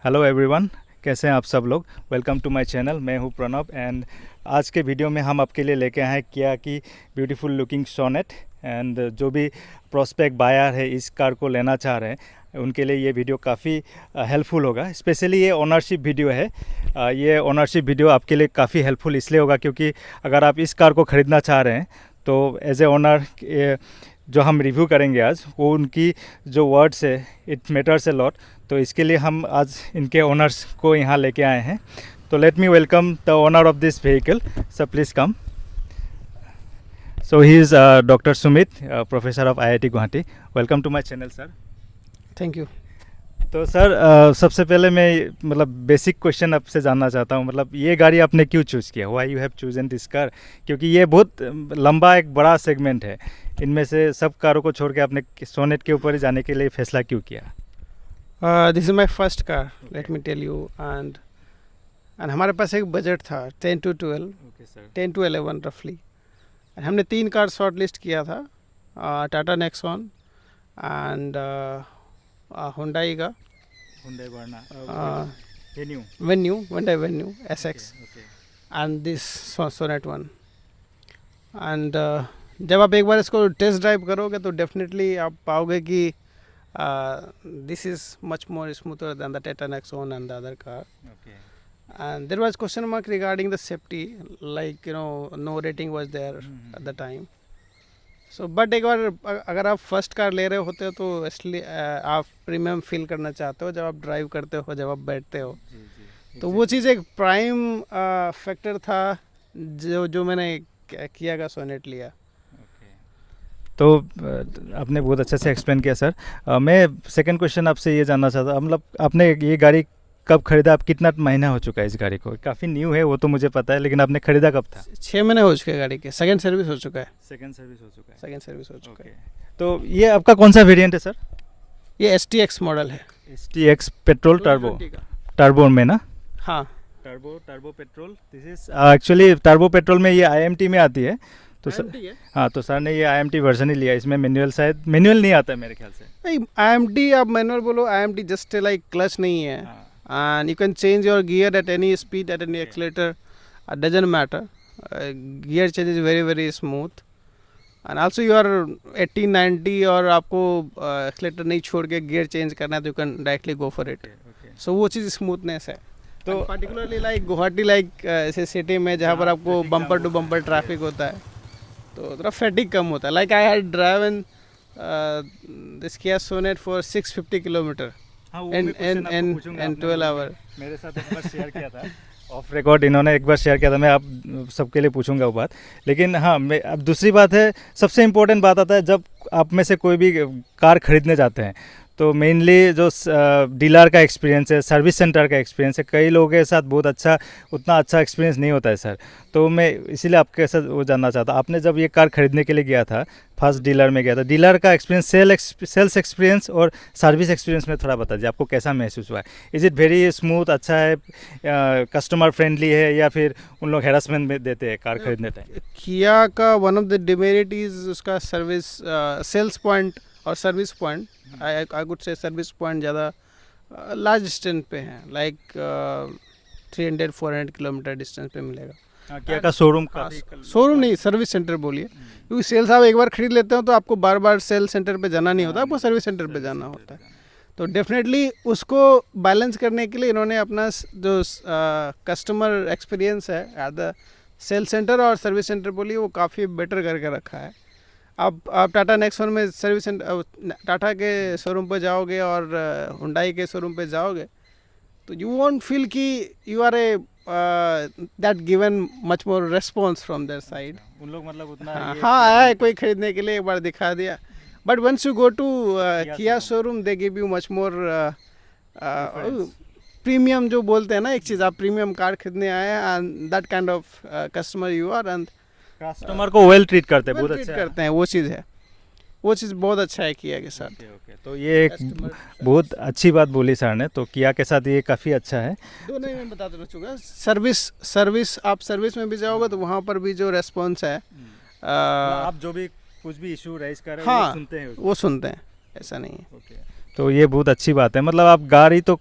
Hello everyone, कैसे हैं आप सब लोग। Welcome to my channel. मैं हूं प्रणव एंड आज के वीडियो में हम आपके लिए लेके आए हैं किया की ब्यूटीफुल लुकिंग सोनेट। एंड जो भी प्रोस्पेक्ट बायर है इस कार को लेना चाह रहे हैं उनके लिए ये वीडियो काफ़ी हेल्पफुल होगा। स्पेशली ये ओनरशिप वीडियो है। ये ओनरशिप वीडियो आपके लिए काफ़ी हेल्पफुल इसलिए होगा क्योंकि अगर आप इस कार को ख़रीदना चाह रहे हैं तो एज ए ओनर जो हम रिव्यू करेंगे आज वो उनकी जो वर्ड्स है इट मैटर्स ए लॉट। तो इसके लिए हम आज इनके ओनर्स को यहाँ लेके आए हैं। तो let me welcome the owner of this vehicle. Sir please come. So he is doctor Sumit, professor of IIT Guwahati. Welcome to my channel sir. Thank you. तो सर सबसे पहले मैं मतलब बेसिक क्वेश्चन आपसे जानना चाहता हूँ, मतलब ये गाड़ी आपने क्यों चूज़ किया, why you have chosen this car, क्योंकि ये बहुत लंबा एक बड़ा सेगमेंट है। इनमें से सब कारों को छोड़ के आपने सोनेट के ऊपर ही जाने के लिए फैसला क्यों किया? This is my first car, let me tell you. And हमारे पास एक बजट था 10 to 12, ओके सर। 10 to 11 रफली। हमने 3 कार शॉर्ट लिस्ट किया था, टाटा नेक्सॉन एंड हुंडई का Hyundai Verna, Venue SX okay. And this Sonet one. And जब आप एक बार इसको टेस्ट ड्राइव करोगे तो डेफिनेटली आप पाओगे कि this is much more smoother than the Tata Nexon and the other car. Okay. And there was question mark regarding the safety, like no rating was there at the time. So but एक बार अगर आप first car ले रहे होते हो तो इसलिए आप प्रीमियम फील करना चाहते हो जब आप ड्राइव करते हो, जब आप बैठते हो। तो वो चीज़ एक प्राइम फैक्टर था जो मैंने किया का सोनेट लिया। तो आपने बहुत अच्छे से एक्सप्लेन किया सर। मैं सेकंड क्वेश्चन आपसे ये जानना चाहता, मतलब आपने ये गाड़ी कब खरीदा, आप कितना महीना हो चुका है इस गाड़ी को? काफ़ी न्यू है वो तो मुझे पता है, लेकिन आपने खरीदा कब था? 6 महीने हो चुके हैं गाड़ी के। सेकंड सर्विस हो चुका है। सेकंड सर्विस हो चुका है। सेकंड सर्विस हो चुका है। तो ये आपका कौन सा वेरिएंट है सर? ये STX मॉडल है। STX पेट्रोल टर्बो में ना? हाँ, turbo petrol. This is actually turbo petrol में ये IMT में आती है। तो सर हाँ, तो सर ने ये IMT वर्जन ही लिया। इसमें मैनुअल शायद मैनुअल नहीं आता है मेरे ख्याल से। नहीं, IMT आप मैनुअल बोलो, IMT जस्ट लाइक क्लच नहीं है। And you can change your gear at any speed, at any accelerator. It doesn't matter. Gear change is very very smooth. And also you are 80 90 और आपको accelerator नहीं छोड़ के gear change करना है तो you can directly go for it. So वो चीज़ smoothness है। तो particularly like गुवाहाटी like ऐसे सिटी में जहाँ पर आपको बम्पर टू बम्पर ट्रैफिक होता है तो थोड़ा फैटिक कम होता है। Like I had driven this Kia Sonet for 650 kilometer. and 12 hour। मेरे साथ एक बार शेयर किया था ऑफ रिकॉर्ड, इन्होंने एक बार शेयर किया था। मैं आप सबके लिए पूछूंगा वो बात। लेकिन हाँ, मैं अब दूसरी बात है, सबसे इम्पोर्टेंट बात आता है जब आप में से कोई भी कार खरीदने जाते हैं तो मेनली जो डीलर का एक्सपीरियंस है, सर्विस सेंटर का एक्सपीरियंस है, कई लोगों के साथ बहुत अच्छा उतना अच्छा एक्सपीरियंस नहीं होता है सर। तो मैं इसीलिए आपके साथ वो जानना चाहता, आपने जब ये कार खरीदने के लिए गया था, फर्स्ट डीलर में गया था, डीलर का एक्सपीरियंस, सेल्स एक्सपीरियंस और सर्विस एक्सपीरियंस में थोड़ा बता दीजिए, आपको कैसा महसूस हुआ है? इज़ इट वेरी स्मूथ, अच्छा है, कस्टमर फ्रेंडली है, या फिर उन लोग हेरासमेंट में देते हैं कार खरीदने टाइम? किया का one of the demerit is उसका सर्विस सेल्स पॉइंट और service point. I would say service point ज़्यादा लार्ज डिस्टेंस पे हैं, लाइक 300-400 किलोमीटर डिस्टेंस पे मिलेगा। किया का शोरूम का? शोरूम नहीं, सर्विस सेंटर बोलिए, क्योंकि सेल्स आप एक बार खरीद लेते हो तो आपको बार बार सेल सेंटर पे जाना नहीं होता, आपको सर्विस सेंटर पे जाना होता है। तो डेफिनेटली उसको बैलेंस करने के लिए इन्होंने अपना जो कस्टमर एक्सपीरियंस है एट द सेल सेंटर और सर्विस सेंटर बोलिए वो काफ़ी बेटर करके रखा है। आप टाटा नेक्सॉन में सर्विस सेंटर, टाटा के शोरूम पे जाओगे और हुंडई के शोरूम पे जाओगे तो यू वॉन्ट फील कि you are a that given much more response from their side. उन लोग मतलब उतना हाँ आया है कोई खरीदने के लिए, एक बार दिखा दिया। But once you go to Kia showroom they give you much more premium, जो बोलते हैं ना, एक चीज़ आप प्रीमियम कार खरीदने आए हैं and that kind of customer you are, and customer को वेल ट्रीट करते हैं, बहुत अच्छा करते हैं। वो चीज़ है, वो चीज़ बहुत अच्छा है किया के साथ। तो ये एक बहुत अच्छी बात बोली सर ने, तो किया के साथ ये काफ़ी अच्छा है। दो नहीं, मैं बता देना चाहूँगा, सर्विस आप सर्विस में भी जाओगे तो वहाँ पर भी जो रेस्पॉन्स है, आप जो भी कुछ भी इशू राइज कर रहे हैं, हाँ, वो सुनते हैं, वो सुनते हैं, ऐसा नहीं है। तो ये बहुत अच्छी बात है। मतलब आप गाड़ी तो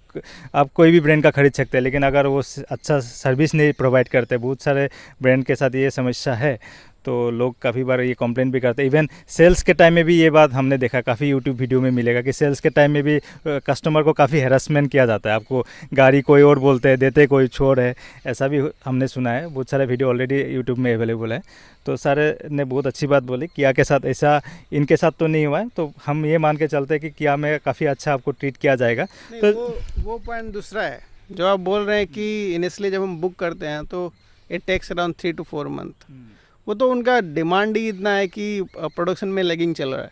आप कोई भी ब्रांड का खरीद सकते हैं, लेकिन अगर वो अच्छा सर्विस नहीं प्रोवाइड करते, बहुत सारे ब्रांड के साथ ये समस्या है, तो लोग काफ़ी बार ये कंप्लेंट भी करते हैं। इवन सेल्स के टाइम में भी ये बात हमने देखा, काफ़ी यूट्यूब वीडियो में मिलेगा कि सेल्स के टाइम में भी कस्टमर को काफ़ी हैरेसमेंट किया जाता है। आपको गाड़ी कोई और बोलते हैं, देते कोई छोर है, ऐसा भी हमने सुना है। बहुत सारे वीडियो ऑलरेडी यूट्यूब में अवेलेबल है। तो सारे ने बहुत अच्छी बात बोली। किया के साथ ऐसा इनके साथ तो नहीं हुआ है, तो हम ये मान के चलते हैं कि किया में काफ़ी अच्छा आपको ट्रीट किया जाएगा। नहीं, तो वो पॉइंट दूसरा है जो आप बोल रहे हैं कि इनिशियली जब हम बुक करते हैं तो it takes around 3 to 4 month. वो तो उनका डिमांड ही इतना है कि प्रोडक्शन में लैगिंग चल रहा है।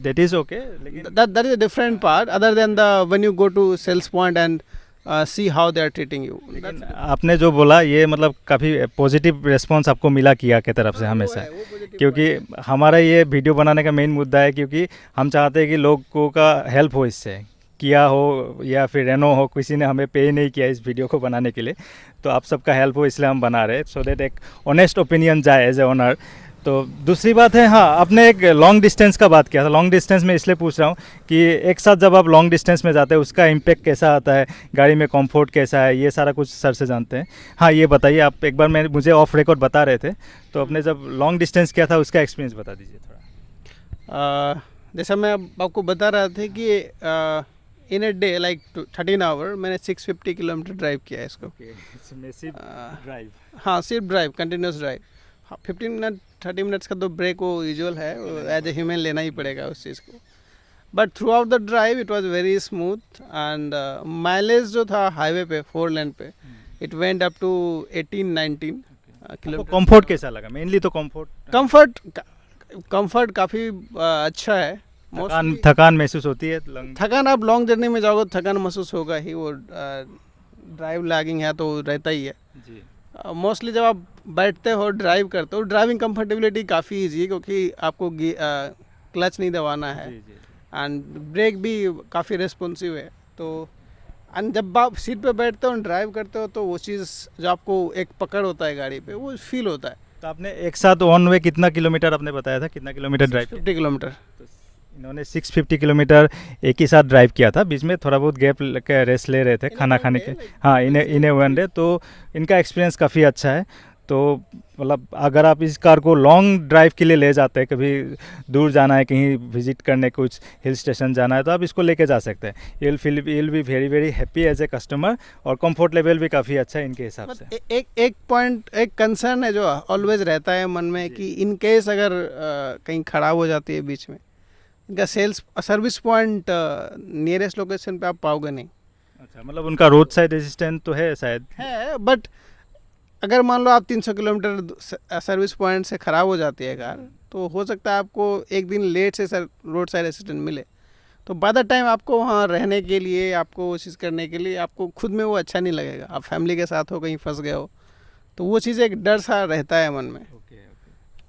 दैट इज़ ओके, लेकिन that is a different part other than the when you go to sales point and see how they are treating you. लेकिन आपने जो बोला ये मतलब काफ़ी पॉजिटिव रिस्पॉन्स आपको मिला किया के तरफ से हमेशा, क्योंकि हमारा ये वीडियो बनाने का मेन मुद्दा है, क्योंकि हम चाहते हैं कि लोगों का हेल्प हो इससे। किया हो या फिर रेनो हो, किसी ने हमें पे नहीं किया इस वीडियो को बनाने के लिए, तो आप सबका हेल्प हो इसलिए हम बना रहे हैं, सो दैट एक ऑनेस्ट ओपिनियन जाए एज ए ओनर। तो दूसरी बात है, हाँ, आपने एक लॉन्ग डिस्टेंस का बात किया था। लॉन्ग डिस्टेंस में इसलिए पूछ रहा हूँ कि एक साथ जब आप लॉन्ग डिस्टेंस में जाते हैं उसका इम्पैक्ट कैसा आता है, गाड़ी में कंफर्ट कैसा है, ये सारा कुछ सर से जानते हैं। हाँ, ये बताइए आप। एक बार मुझे ऑफ रिकॉर्ड बता रहे थे, तो आपने जब लॉन्ग डिस्टेंस किया था उसका एक्सपीरियंस बता दीजिए थोड़ा। जैसा मैं आपको बता रहा था कि इन ए डे लाइक 13 आवर मैंने 650 किलोमीटर ड्राइव किया है इसको। ड्राइव, हाँ, सिर्फ drive, continuous drive. 15 minute 30 minutes का तो ब्रेक वो यूजुअल है, एज ए ह्यूमन लेना ही पड़ेगा उस चीज़ को। But throughout the drive it was very smooth and mileage जो था हाईवे पे 4 लेन पे it went up to 18-19 kilometre. Comfort कैसा लगा? मेनली तो कंफर्ट काफ़ी अच्छा है। थकान महसूस होती है? थकान आप लॉन्ग जर्नी में जाओगे तो थकान महसूस होगा ही, वो ड्राइव लैगिंग है तो रहता ही है जी। मोस्टली जब आप बैठते हो ड्राइव करते हो, ड्राइविंग कंफर्टेबिलिटी काफ़ी ईजी है क्योंकि आपको क्लच नहीं दबाना है एंड ब्रेक भी काफ़ी रिस्पॉन्सिव है। तो एंड जब आप सीट पे बैठते हो और ड्राइव करते हो तो वो चीज़ जो आपको एक पकड़ होता है गाड़ी पे वो फील होता है। तो आपने एक साथ ऑन वे कितना किलोमीटर आपने बताया था, कितना किलोमीटर ड्राइव? 50 किलोमीटर। इन्होंने 650 किलोमीटर एक ही साथ ड्राइव किया था, बीच में थोड़ा बहुत गैप रेस्ट ले रहे थे खाना खाने के। हाँ, इन्हें वन डे। तो इनका एक्सपीरियंस काफ़ी अच्छा है। तो मतलब अगर आप इस कार को लॉन्ग ड्राइव के लिए ले जाते हैं, कभी दूर जाना है, कहीं विजिट करने, कुछ हिल स्टेशन जाना है, तो आप इसको लेके जा सकते हैं। You will be very very happy as a customer, और कंफर्ट लेवल भी काफ़ी अच्छा है इनके हिसाब से। एक पॉइंट, एक कंसर्न है जो ऑलवेज रहता है मन में कि इन केस अगर कहीं खराब हो जाती है बीच में, इनका सर्विस पॉइंट नियरेस्ट लोकेशन पे आप पाओगे नहीं। अच्छा, मतलब उनका रोड साइड रेजिस्टेंस तो है शायद है, बट अगर मान लो आप 300 किलोमीटर सर्विस पॉइंट से ख़राब हो जाती है कार, तो हो सकता है आपको एक दिन लेट से रोड साइड असिस्टेंट मिले। तो बाय द टाइम आपको वहाँ रहने के लिए, आपको वो चीज़ करने के लिए आपको खुद में वो अच्छा नहीं लगेगा। आप फैमिली के साथ हो, कहीं फंस गए हो, तो वो चीज़ एक डर सा रहता है मन में।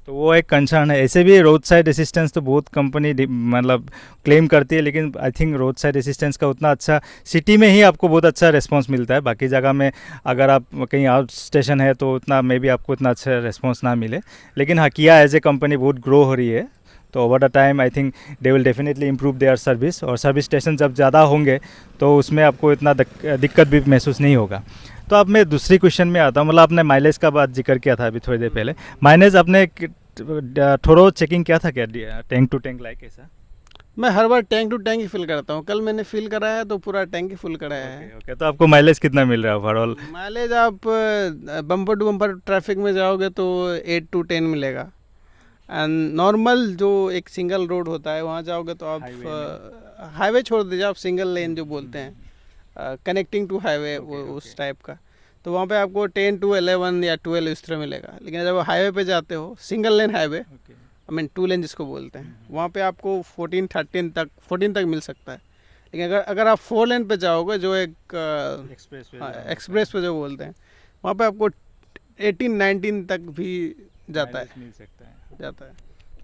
तो वो एक कंसर्न है। ऐसे भी रोड साइड असिस्टेंस तो बहुत कंपनी मतलब क्लेम करती है, लेकिन I think road side assistance का उतना अच्छा सिटी में ही आपको बहुत अच्छा रिस्पांस मिलता है। बाकी जगह में अगर आप कहीं आउट स्टेशन है तो उतना मे बी आपको इतना अच्छा रिस्पांस ना मिले। लेकिन हाँ, किया एज ए कंपनी बहुत ग्रो हो रही है, तो over the time I think they will definitely improve their service, और सर्विस स्टेशन जब ज़्यादा होंगे तो उसमें आपको इतना दिक्कत भी महसूस नहीं होगा। तो अब मैं दूसरी क्वेश्चन में आता हूँ। मतलब आपने माइलेज का बात जिक्र किया था अभी थोड़ी देर पहले। माइलेज आपने थोड़ा चेकिंग किया था क्या, टैंक टू टैंक लाइक ऐसा? मैं हर बार टैंक टू टैंक ही फिल करता हूँ। कल मैंने फिल कराया है तो पूरा टैंक ही फुल कराया है। ओके, तो आपको माइलेज कितना मिल रहा है ओवरऑल? माइलेज आप बम्पर टू बम्पर ट्रैफिक में जाओगे तो 8 to 10 मिलेगा, एंड नॉर्मल जो एक सिंगल रोड होता है वहाँ जाओगे तो आप हाईवे छोड़ दीजिए, आप सिंगल लेन जो बोलते हैं कनेक्टिंग टू हाईवे, उस टाइप का, तो वहाँ पे आपको 10 to 11 या 12 इस तरह मिलेगा। लेकिन जब हाईवे पे जाते हो, single lane highway, I mean 2 लेन जिसको बोलते हैं, वहाँ पे आपको 14 तक मिल सकता है। लेकिन अगर आप 4 लेन पे जाओगे, जो एक एक्सप्रेस पे जो बोलते हैं, वहाँ पे आपको 18-19 तक भी जाता है, मिल सकता है। जाता है।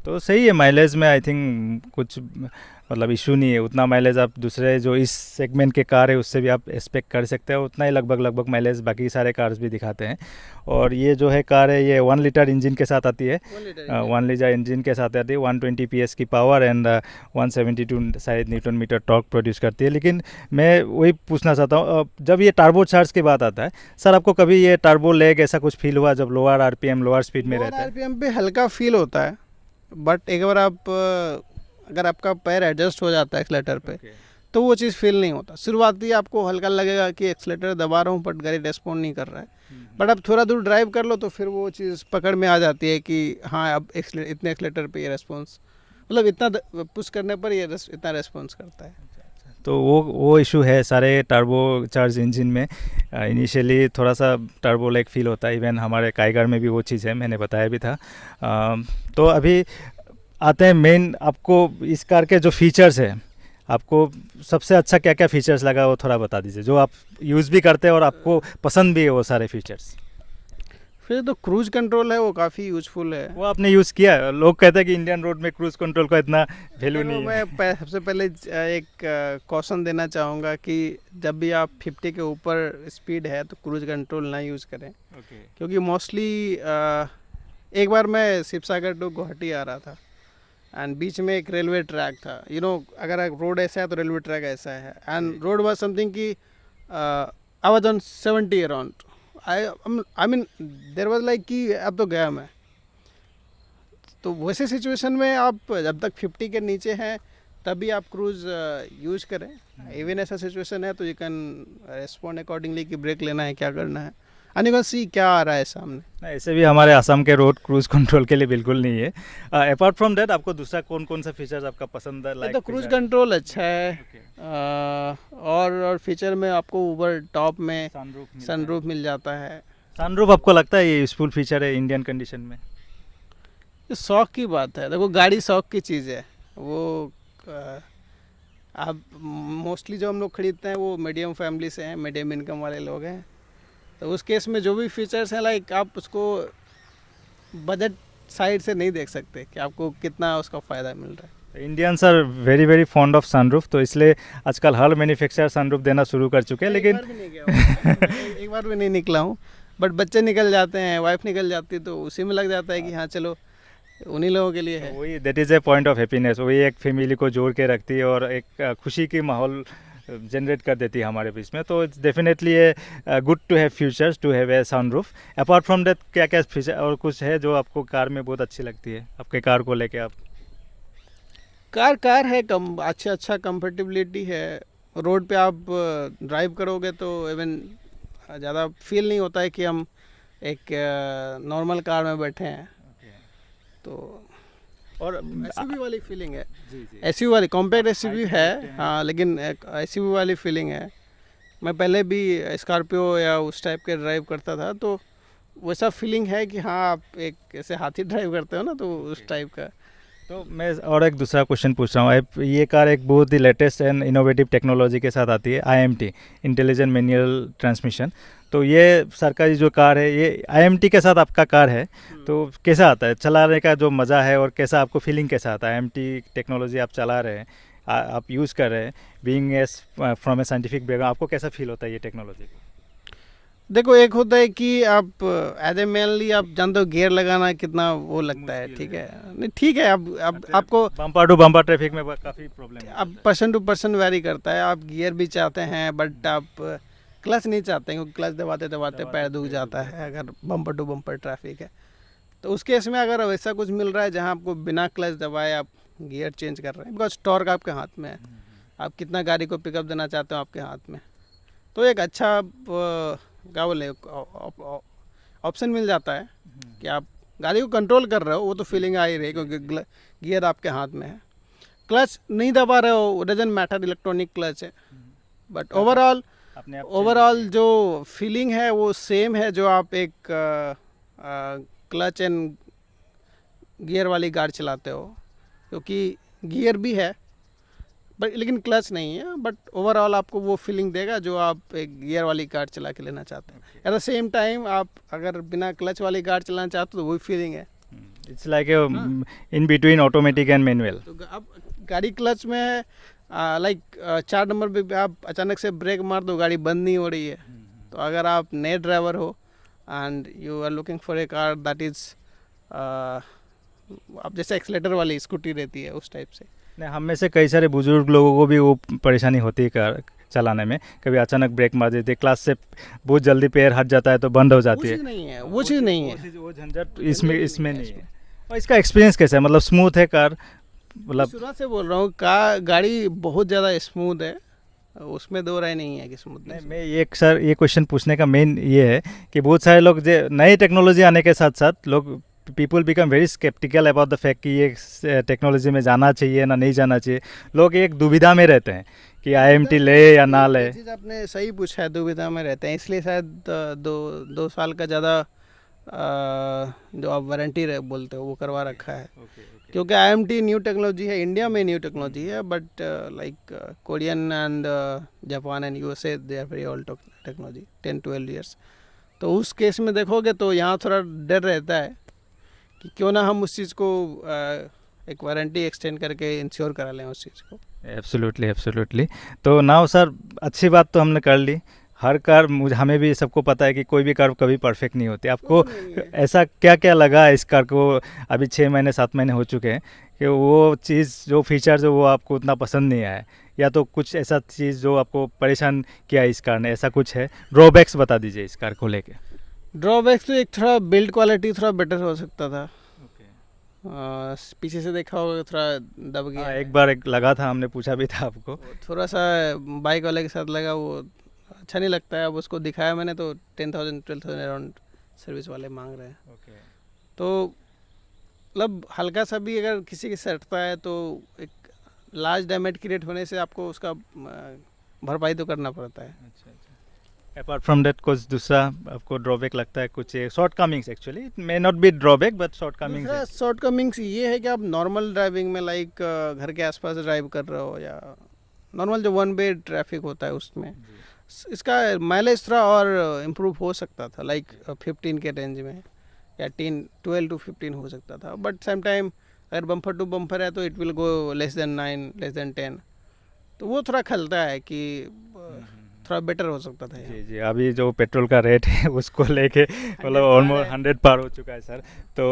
तो सही है, माइलेज में आई थिंक कुछ मतलब इशू नहीं है। उतना माइलेज आप दूसरे जो इस सेगमेंट के कार है उससे भी आप एक्सपेक्ट कर सकते हो, उतना ही लगभग माइलेज बाकी सारे कार्स भी दिखाते हैं। और ये जो है कार है ये 1 लीटर इंजन के साथ आती है, 1 लीटर इंजन के साथ आती है, 120 PS की पावर एंड 172 शायद न्यूटन मीटर टॉर्क प्रोड्यूस करती है। लेकिन मैं वही पूछना चाहता हूँ, जब ये टर्बो चार्ज की बात आता है सर, आपको कभी ये टर्बो लैग ऐसा कुछ फील हुआ जब लोअर RPM लोअर स्पीड में रहता है? RPM पे हल्का फील होता है, बट एक बार आप अगर आपका पैर एडजस्ट हो जाता है एक्सलेटर पे तो वो चीज़ फील नहीं होता। शुरुआती आपको हल्का लगेगा कि एक्सलेटर दबा रहा हूँ बट गाड़ी रेस्पॉन्ड नहीं कर रहा है, बट अब थोड़ा दूर ड्राइव कर लो तो फिर वो चीज़ पकड़ में आ जाती है कि हाँ अब इतने एक्सलेटर पे ये रेस्पॉन्स, मतलब इतना पुश करने पर ये इतना रेस्पॉन्स करता है। तो वो इशू है सारे टर्बो चार्ज इंजन में, इनिशियली थोड़ा सा टर्बो लैग फील होता है। इवन हमारे काइगर में भी वो चीज़ है, मैंने बताया भी था। तो अभी आते हैं मेन, आपको इस कार के जो फीचर्स है, आपको सबसे अच्छा क्या क्या फीचर्स लगा वो थोड़ा बता दीजिए, जो आप यूज़ भी करते हैं और आपको पसंद भी है वो सारे फीचर्स। फिर तो क्रूज कंट्रोल है, वो काफ़ी यूजफुल है। वो आपने यूज़ किया है? लोग कहते हैं कि इंडियन रोड में क्रूज कंट्रोल का इतना वैल्यू नहीं है। मैं सबसे पहले एक कॉशन देना चाहूँगा कि जब भी आप 50 के ऊपर स्पीड है तो क्रूज कंट्रोल ना यूज़ करें, क्योंकि मोस्टली एक बार मैं शिवसागर टू गुवाहाटी आ रहा था एंड बीच में एक रेलवे ट्रैक था। अगर रोड ऐसा है तो रेलवे ट्रैक ऐसा है, एंड रोड वाज समथिंग कि I was on 70 around, I mean there was like कि अब तो गया मैं। तो वैसे सिचुएशन में आप जब तक 50 के नीचे हैं तभी आप क्रूज यूज करें। इवन ऐसा सिचुएशन है तो यू कैन रेस्पॉन्ड अकॉर्डिंगली कि ब्रेक लेना है, क्या करना है, एंड यू कैन सी क्या आ रहा है सामने। ऐसे भी हमारे असम के रोड क्रूज कंट्रोल के लिए बिल्कुल नहीं है। अपार्ट फ्रॉम दैट आपको दूसरा कौन कौन सा फीचर्स आपका पसंद है? तो क्रूज कंट्रोल अच्छा है, और फीचर में आपको ऊपर टॉप में सनरूफ मिल जाता है। सनरूफ आपको लगता है ये यूजफुल फीचर है इंडियन कंडीशन में? ये शौक की बात है, देखो गाड़ी शौक की चीज़ है। वो आप मोस्टली जो हम लोग खरीदते हैं वो मीडियम फैमिली से हैं, मीडियम इनकम वाले लोग हैं, तो उस केस में जो भी फीचर्स हैं लाइक आप उसको बजट साइड से नहीं देख सकते कि आपको कितना उसका फ़ायदा मिल रहा है। Indians are very very fond of sunroof, तो इसलिए आजकल हर मैन्युफैक्चरर सनरूफ देना शुरू कर चुके हैं। लेकिन एक बार भी नहीं निकला हूँ, बट बच्चे निकल जाते हैं, वाइफ निकल जाती है, तो उसी में लग जाता है कि हाँ चलो उन्हीं लोगों के लिए है। वही that is a point of happiness, वही एक फैमिली को जोड़ के रखती है और एक खुशी की माहौल जनरेट कर देती है हमारे बीच में। तो it's definitely a good to have futures to have a sunroof. Apart from that क्या क्या फीचर और कुछ है जो आपको कार में बहुत अच्छी लगती है, आपके कार को लेके? आप कार है, अच्छा कंफर्टेबिलिटी है। रोड पे आप ड्राइव करोगे तो इवन ज़्यादा फील नहीं होता है कि हम एक नॉर्मल कार में बैठे हैं। तो और एसयूवी वाली फीलिंग है, एसयूवी वाली कॉम्पैक्ट एसयूवी है हाँ, लेकिन एसयूवी वाली फीलिंग है। मैं पहले भी स्कॉर्पियो या उस टाइप के ड्राइव करता था, तो वैसा फीलिंग है कि हाँ आप एक ऐसे हाथी ड्राइव करते हो ना, तो उस टाइप का। तो मैं और एक दूसरा क्वेश्चन पूछ रहा हूँ, ये कार एक बहुत ही लेटेस्ट एंड इनोवेटिव टेक्नोलॉजी के साथ आती है, IMT, इंटेलिजेंट मैनुअल ट्रांसमिशन। तो ये सरकारी जो कार है ये IMT के साथ आपका कार है, तो कैसा आता है चलाने का, जो मज़ा है और कैसा आपको फीलिंग कैसा आता है? IMT टेक्नोलॉजी आप चला रहे हैं, आप यूज़ कर रहे हैं, being S from A scientific background, आपको कैसा फील होता है ये टेक्नोलॉजी को? देखो एक होता है कि आप एज ए मैनली आप जानते हो गियर लगाना कितना वो लगता है, ठीक है, नहीं ठीक है, अब आपको बम्पर टू बम्पर ट्रैफिक में काफ़ी प्रॉब्लम, अब पर्सन टू पर्सन वेरी करता है। आप गियर भी चाहते हैं बट आप क्लच नहीं चाहते हैं, क्योंकि क्लच दबाते दबाते पैर दुख जाता है अगर बम्पर टू बम्पर ट्रैफिक है। तो उस केस में अगर वैसा कुछ मिल रहा है जहाँ आपको बिना क्लच दबाए आप गियर चेंज कर रहे हैं, बिकॉज टॉर्क आपके हाथ में है, आप कितना गाड़ी को पिकअप देना चाहते हो आपके हाथ में, तो एक अच्छा क्या बोले ऑप्शन मिल जाता है कि आप गाड़ी को कंट्रोल कर रहे हो, वो तो फीलिंग आ ही रही क्योंकि गियर आपके हाथ में है। क्लच नहीं दबा रहे हो, डजंट मैटर, इलेक्ट्रॉनिक क्लच है, बट ओवरऑल जो फीलिंग है वो सेम है जो आप एक क्लच एंड गियर वाली गाड़ी चलाते हो, क्योंकि गियर भी है बट लेकिन क्लच नहीं है, बट ओवरऑल आपको वो फीलिंग देगा जो आप एक गियर वाली कार चला के लेना चाहते हैं। एट द सेम टाइम आप अगर बिना क्लच वाली कार चलाना चाहते हो तो वही फीलिंग है। It's like in between automatic and manual. तो अब गाड़ी क्लच में है, लाइक 4 नंबर पे आप अचानक से ब्रेक मार दो, गाड़ी बंद नहीं हो रही है। तो अगर आप नए ड्राइवर हो and you are looking for a car that is, आप जैसे एक्सीलेटर वाली स्कूटी रहती है उस टाइप से। नहीं, हम में से कई सारे बुजुर्ग लोगों को भी वो परेशानी होती है कार चलाने में, कभी अचानक ब्रेक मार देते हैं, क्लास से बहुत जल्दी पैर हट जाता है तो बंद हो वो जाती चीज़ है। नहीं है, वो चीज़ नहीं है। वो झंझट इसमें नहीं है। और इसका एक्सपीरियंस कैसा है, मतलब स्मूथ है कार, मतलब शुरुआत से बोल रहा हूँ, गाड़ी बहुत ज़्यादा स्मूथ है, उसमें दो राय नहीं है कि स्मूथ नहीं, मैं ये सर ये क्वेश्चन पूछने का मेन ये है कि बहुत सारे लोग जो नई टेक्नोलॉजी आने के साथ साथ लोग people become very sceptical about the fact कि ये टेक्नोलॉजी में जाना चाहिए ना नहीं जाना चाहिए। लोग एक दुविधा में रहते हैं कि IMT ले या ना ले। ये चीज़ आपने सही पूछा है, दुविधा में रहते हैं, इसलिए शायद 2 साल का ज़्यादा जो आप वारंटी बोलते हो वो करवा रखा है। क्योंकि IMT न्यू टेक्नोलॉजी है, इंडिया में न्यू टेक्नोलॉजी है, but like Korean and Japan and USA they are very old technology, 10-12 years. तो उस केस में देखोगे तो यहाँ थोड़ा डर रहता है कि क्यों ना हम उस चीज़ को एक वारंटी एक्सटेंड करके इंश्योर करा लें उस चीज़ को। Absolutely absolutely. तो नाउ सर, अच्छी बात तो हमने कर ली। हर कार मुझे हमें भी सबको पता है कि कोई भी कार कभी परफेक्ट नहीं होती। आपको ऐसा क्या क्या लगा इस कार को, अभी 6 महीने 7 महीने हो चुके हैं, कि वो चीज़ जो फीचर जो वो आपको उतना पसंद नहीं आया, या तो कुछ ऐसा चीज़ जो आपको परेशान किया इस कार ने, ऐसा कुछ है? ड्रॉबैक्स बता दीजिए इस कार को लेके। ड्रॉबैक्स तो एक थोड़ा बिल्ड क्वालिटी थोड़ा बेटर हो सकता था। पीछे से देखा होगा थोड़ा दब गया है। एक बार लगा था, हमने पूछा भी था आपको। थोड़ा सा बाइक वाले के साथ लगा, वो अच्छा नहीं लगता है। अब उसको दिखाया मैंने तो 10,000-12,000 अराउंड सर्विस वाले मांग रहे हैं। तो मतलब हल्का सा भी अगर किसी के सटता है तो एक लार्ज डैमेज क्रिएट होने से आपको उसका भरपाई तो करना पड़ता है। अपार्ट फ्रॉम दैट कुछ दूसरा आपको ड्रॉबैक लगता है? कुछ shortcomings, actually it may not be drawback but shortcomings है। शॉर्ट कमिंग्स ये है कि आप नॉर्मल ड्राइविंग में लाइक घर के आसपास ड्राइव कर रहे हो या नॉर्मल जो 1 वे ट्रैफिक होता है उसमें इसका माइलेज थोड़ा और इम्प्रूव हो सकता था, लाइक 15 के रेंज में या 12 to 15 हो सकता था। बट सेम टाइम अगर बम्पर टू बम्पर है तो it will go less than 9, less than 10, तो वो थोड़ा खलता है कि थोड़ा बेटर हो सकता था। जी जी, अभी जो पेट्रोल का रेट है उसको लेके मतलब ऑलमोस्ट 100 पार हो चुका है सर। तो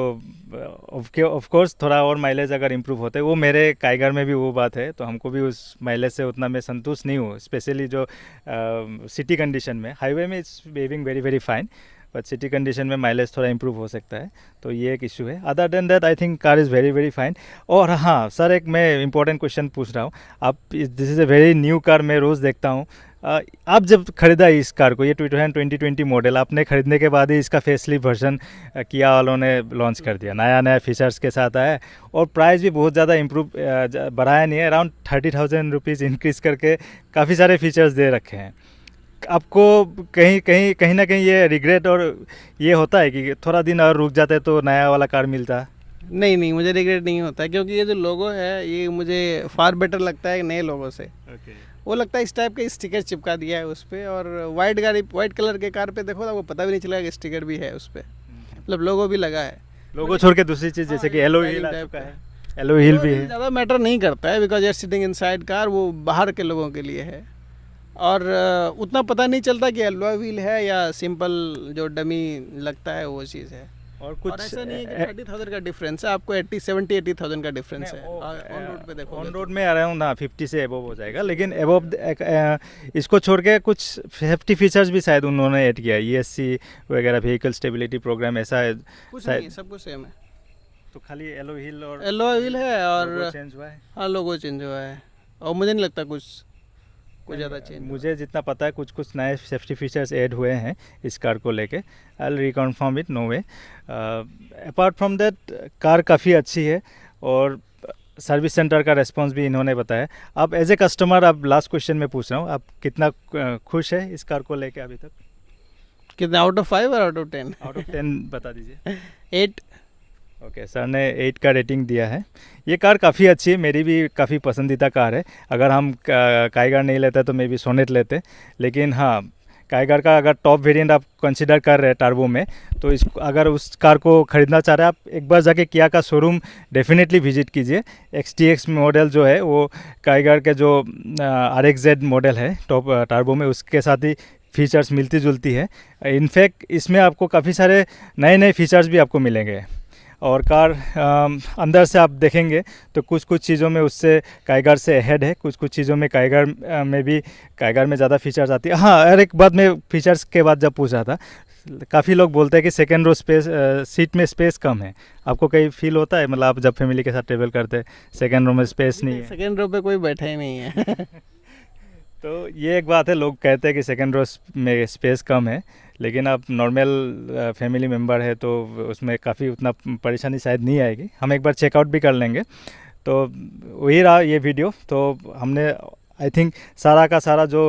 ऑफ कोर्स थोड़ा और माइलेज अगर इम्प्रूव होते, वो मेरे काइगर में भी वो बात है, तो हमको भी उस माइलेज से उतना मैं संतुष्ट नहीं हूँ, स्पेशली जो सिटी कंडीशन में। हाईवे में it's behaving very very fine, but city condition में माइलेज थोड़ा इम्प्रूव हो सकता है, तो ये एक इशू है। Other than that I think car is very very fine. और हाँ सर, एक मैं इंपॉर्टेंट क्वेश्चन पूछ रहा हूँ। आप, this is a very new car, मैं रोज़ देखता हूँ। आप जब खरीदा इस कार को, ये 2020 मॉडल, आपने खरीदने के बाद ही इसका फेसलिफ्ट वर्जन किया वालों ने लॉन्च कर दिया, नया नया फीचर्स के साथ आया, और प्राइस भी बहुत ज़्यादा इम्प्रूव बढ़ाया नहीं है, अराउंड 30,000 रुपीज़ इंक्रीज़ करके काफ़ी सारे फीचर्स दे रखे हैं। आपको कहीं ना कहीं ये रिग्रेट और ये होता है कि थोड़ा दिन और रुक जाते तो नया वाला कार मिलता? नहीं, मुझे रिग्रेट नहीं होता है, क्योंकि ये जो लोगो है ये मुझे फार बेटर लगता है नए लोगों से। वो लगता है इस टाइप का स्टिकर चिपका दिया है उस पर, और वाइट कलर के कार पे देखो ना, वो पता भी नहीं चलेगा कि स्टिकर भी है उस पर, मतलब लोगो भी लगा है। लोगो छोड़ के दूसरी चीज़ जैसे कि एलो व्हील आ चुका है, एलो व्हील भी है। ज़्यादा मैटर नहीं करता है, because you're sitting inside car, वो बाहर के लोगों के लिए है, और उतना पता नहीं चलता कि एलॉय व्हील है या सिंपल जो डमी लगता है वो चीज़ है। और कुछ ऐसा नहीं है कि 30,000 का डिफरेंस है, आपको 80,000 का डिफरेंस है। ऑन रोड पे देखो, ऑन रोड में अराउंड 50 से एबव हो जाएगा, लेकिन एबव इसको छोड़ के कुछ सेफ्टी फीचर्स भी शायद उन्होंने ऐड किया, ESC वगैरह, व्हीकल स्टेबिलिटी प्रोग्राम, ऐसा है कुछ नहीं, सब कुछ सेम है। तो खाली एलो व्हील है और चेंज हुआ है। हाँ, लोगो चेंज हुआ है, और मुझे नहीं लगता कुछ ज़्यादा चेंज। मुझे जितना पता है कुछ नए सेफ्टी फीचर्स ऐड हुए हैं इस कार को लेके। I will reconfirm it, no way. Apart from that car काफ़ी अच्छी है, और सर्विस सेंटर का रेस्पॉन्स भी इन्होंने बताया। आप एज ए कस्टमर, आप लास्ट क्वेश्चन में पूछ रहा हूँ, आप कितना खुश है इस कार को लेके अभी तक? कितना, आउट ऑफ 5 और आउट ऑफ 10? आउट ऑफ 10 बता दीजिए। 8। ओके, सर ने 8 का रेटिंग दिया है। ये कार काफ़ी अच्छी है, मेरी भी काफ़ी पसंदीदा कार है। अगर हम काइगर नहीं लेते तो मे बी सोनेट लेते, लेकिन हाँ, काइगर का अगर टॉप वेरिएंट आप कंसिडर कर रहे हैं टर्बो में, तो इस अगर उस कार को ख़रीदना चाह रहे हैं आप, एक बार जाके किया का शोरूम डेफिनेटली विजिट कीजिए। XTX मॉडल जो है वो काइगर के जो RXZ मॉडल है टॉप टर्बो में, उसके साथ ही फीचर्स मिलती जुलती है। इनफैक्ट इसमें आपको काफ़ी सारे नए नए फीचर्स भी आपको मिलेंगे, और कार अंदर से आप देखेंगे तो कुछ कुछ चीज़ों में उससे काइगर से अहेड है, कुछ कुछ चीज़ों में काइगर में भी काइगर में ज़्यादा फीचर्स आती है। हाँ, और एक बात मैं फीचर्स के बाद जब पूछा था, काफ़ी लोग बोलते हैं कि सेकेंड रो स्पेस सीट में स्पेस कम है। आपको कहीं फील होता है, मतलब आप जब फैमिली के साथ ट्रेवल करते हैं सेकेंड रो में स्पेस नहीं है? सेकेंड रो पे कोई बैठा ही नहीं है। तो ये एक बात है, लोग कहते हैं कि सेकेंड रो में स्पेस कम है, लेकिन आप नॉर्मल फैमिली मेम्बर है तो उसमें काफ़ी उतना परेशानी शायद नहीं आएगी। हम एक बार चेकआउट भी कर लेंगे। तो वही रहा ये वीडियो। तो हमने आई थिंक सारा का सारा जो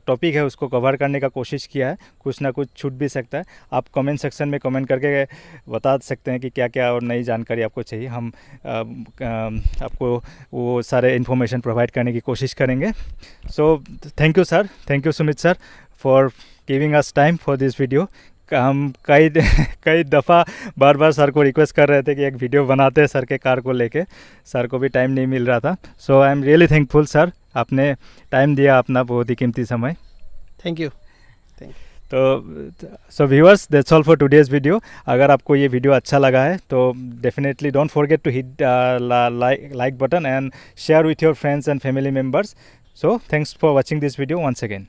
टॉपिक है उसको कवर करने का कोशिश किया है। कुछ ना कुछ छूट भी सकता है, आप कमेंट सेक्शन में कमेंट करके बता सकते हैं कि क्या क्या और नई जानकारी आपको चाहिए। हम आपको वो सारे इन्फॉर्मेशन प्रोवाइड करने की कोशिश करेंगे। So thank you sir, thank you Sumit sir for giving us time for this video. हम कई दफ़ा बार सर को रिक्वेस्ट कर रहे थे कि एक वीडियो बनाते हैं सर के कार को लेके, सर को भी टाइम नहीं मिल रहा था। So I am really thankful sir, आपने टाइम दिया अपना बहुत ही कीमती समय। Thank you. तो so viewers, that's all for today's video. अगर आपको ये वीडियो अच्छा लगा है तो definitely don't forget to hit like button and share with your friends and family members. So thanks for watching this video once again.